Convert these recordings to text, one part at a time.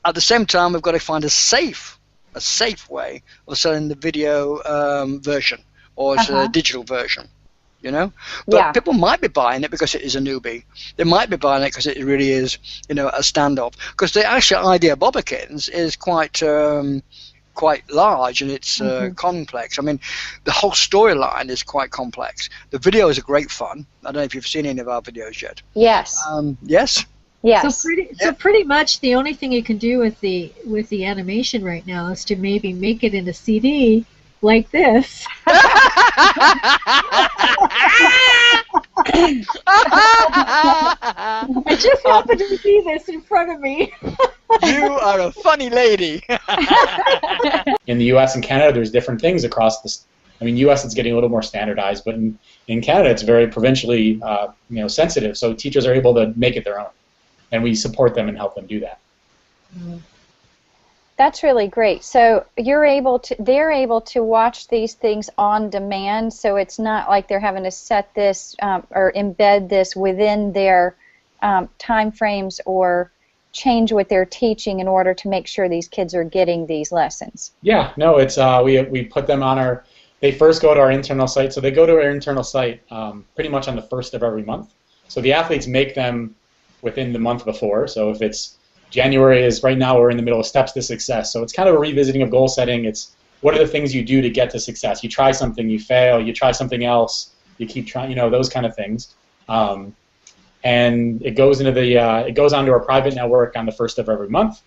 at the same time, we've got to find a safe way of selling the video version or a digital version. You know, but people might be buying it because it is a newbie. They might be buying it because it really is, you know, a standoff. Because the actual idea of Bobbikins is quite large, and it's complex. I mean, the whole storyline is quite complex. The videos are great fun. I don't know if you've seen any of our videos yet. Yes. Yes. Yes. So pretty much the only thing you can do with the animation right now is to maybe make it in a CD like this. I just happened to see this in front of me. You are a funny lady. In the U.S. and Canada, there's different things across this. I mean, U.S. it's getting a little more standardized, but in Canada it's very provincially sensitive. So teachers are able to make it their own, and we support them and help them do that. That's really great. So they're able to watch these things on demand, so it's not like they're having to set this or embed this within their time frames or change what they're teaching in order to make sure these kids are getting these lessons. Yeah, no, it's we put them on our. They first go to our internal site, so they go to our internal site pretty much on the 1st of every month. So the athletes make them within the month before. So if it's January is right now, we're in the middle of Steps to Success. So it's kind of a revisiting of goal setting. It's what are the things you do to get to success? You try something, you fail, you try something else, you keep trying, those kind of things. And it goes into it goes onto our private network on the 1st of every month.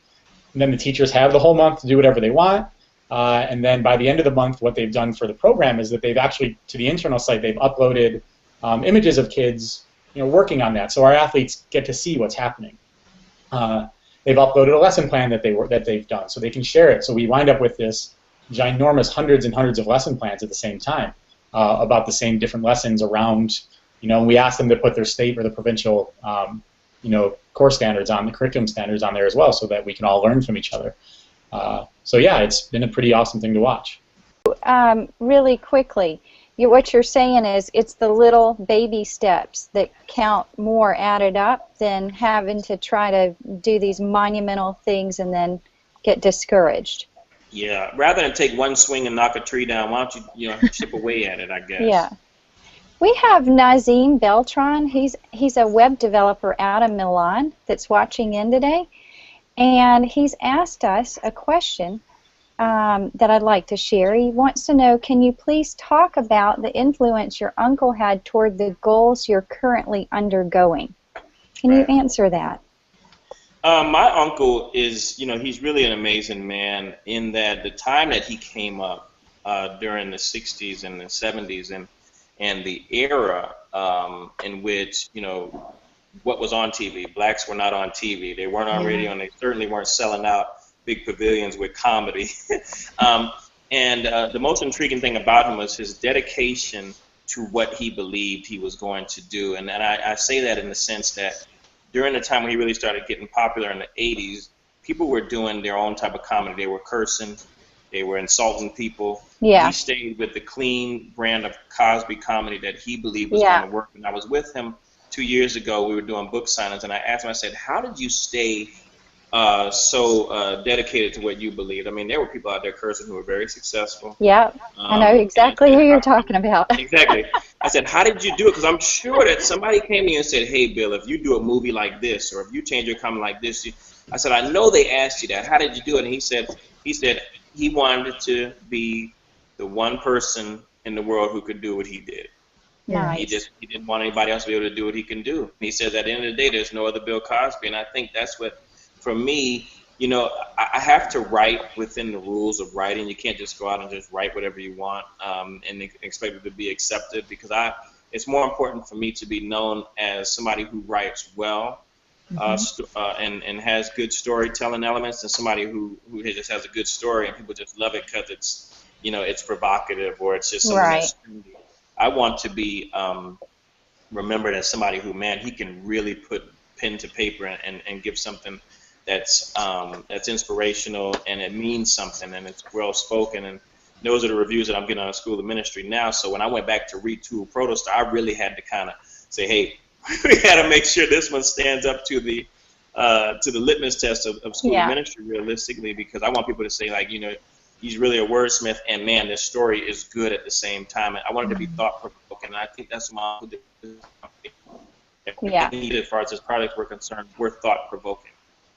And then the teachers have the whole month to do whatever they want. And then by the end of the month, what they've done for the program is that they've actually, to the internal site, they've uploaded images of kids, working on that. So our athletes get to see what's happening. They've uploaded a lesson plan that they've done, so they can share it. So we wind up with this ginormous hundreds and hundreds of lesson plans at the same time about the same different lessons around. We ask them to put their state or the provincial, core standards on the curriculum standards on there as well, so that we can all learn from each other. So yeah, it's been a pretty awesome thing to watch. Really quickly, what you're saying is it's the little baby steps that count more added up than having to try to do these monumental things and then get discouraged. Yeah, rather than take one swing and knock a tree down, why don't you chip away at it, I guess. Yeah. We have Nazim Beltran. He's a web developer out of Milan that's watching in today, and he's asked us a question that I'd like to share. He wants to know, can you please talk about the influence your uncle had toward the goals you're currently undergoing? Can you answer that? My uncle is, he's really an amazing man in that the time that he came up during the 60s and the 70s and the era in which, what was on TV. Blacks were not on TV. They weren't on radio, and they certainly weren't selling out big pavilions with comedy. And the most intriguing thing about him was his dedication to what he believed he was going to do. And I say that in the sense that during the time when he really started getting popular in the 80s, people were doing their own type of comedy. They were cursing. They were insulting people. Yeah. He stayed with the clean brand of Cosby comedy that he believed was going to work. And I was with him 2 years ago. We were doing book signings, and I asked him, I said, how did you stay so dedicated to what you believed? I mean, there were people out there cursing who were very successful. Yeah, I know exactly who you're talking about. Exactly. I said, how did you do it? Because I'm sure that somebody came to you and said, hey, Bill, if you do a movie like this, or if you change your comedy like this, I said, I know they asked you that. How did you do it? And he said he wanted to be the one person in the world who could do what he did. Nice. He didn't want anybody else to be able to do what he can do. And he says at the end of the day, there's no other Bill Cosby. And I think that's what, for me, I have to write within the rules of writing. You can't just go out and just write whatever you want and expect it to be accepted, because it's more important for me to be known as somebody who writes well and has good storytelling elements than somebody who just has a good story and people just love it because it's provocative or it's just something that's trendy. I want to be remembered as somebody who, man, he can really put pen to paper and give something that's inspirational and it means something and it's well spoken. And those are the reviews that I'm getting out of School of Ministry now. So when I went back to retool Protostar, I really had to kind of say, hey, we got to make sure this one stands up to the to the litmus test of school ministry realistically, because I want people to say, like, you know, he's really a wordsmith, and man, this story is good at the same time. And I want it to be thought provoking, and I think that's my as far as his products were concerned, were thought provoking.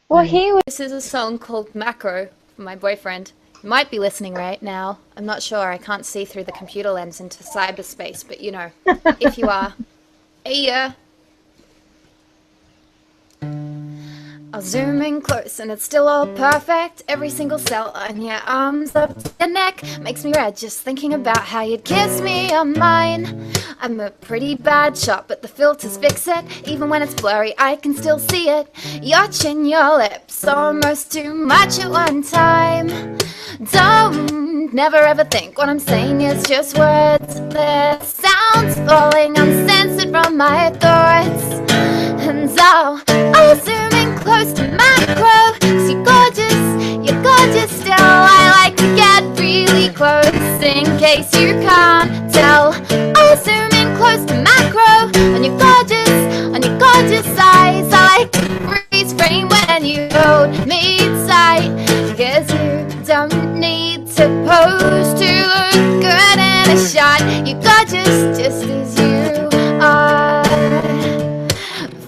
Well, This is a song called Macro from my boyfriend. He might be listening right now. I'm not sure. I can't see through the computer lens into cyberspace, but you know, if you are, hey. I'll zoom in close and it's still all perfect. Every single cell on your arms up to your neck makes me red just thinking about how you'd kiss me on mine. I'm a pretty bad shot, but the filters fix it. Even when it's blurry, I can still see it. Your chin, your lips, almost too much at one time. Don't never ever think what I'm saying is just words. The sounds falling uncensored from my thoughts. And so I'll zoom in close to macro, 'cause you're gorgeous still. I like to get really close in case you can't tell. I'll zoom in close to macro on your gorgeous eyes. I like to freeze frame when you hold me tight, 'cause you don't need to pose to look good in a shot. You're gorgeous just as you are.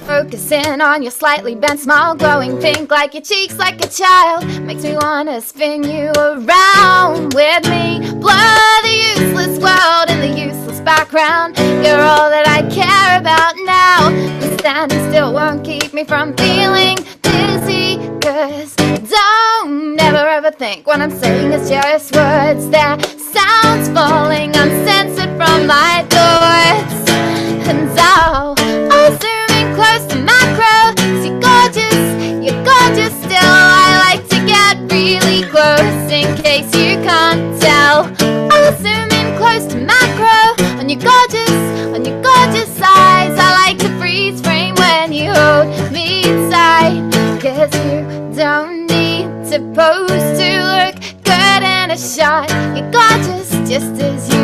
Focusing on your slightly bent smile, glowing pink like your cheeks like a child, makes me wanna spin you around with me. Blur the useless world in the useless background. You're all that I care about now. But standing still won't keep me from feeling dizzy, 'cause don't never ever think what I'm saying is just words. They're sounds falling uncensored from my thoughts. And I'll zoom in close to macro, 'cause you're gorgeous still. I like to get really close in case you can't tell. I'll zoom in close to macro on your gorgeous eyes. I like to freeze frame when you hold me tight, 'cause you don't need to pose to look good in a shot. You're gorgeous just as you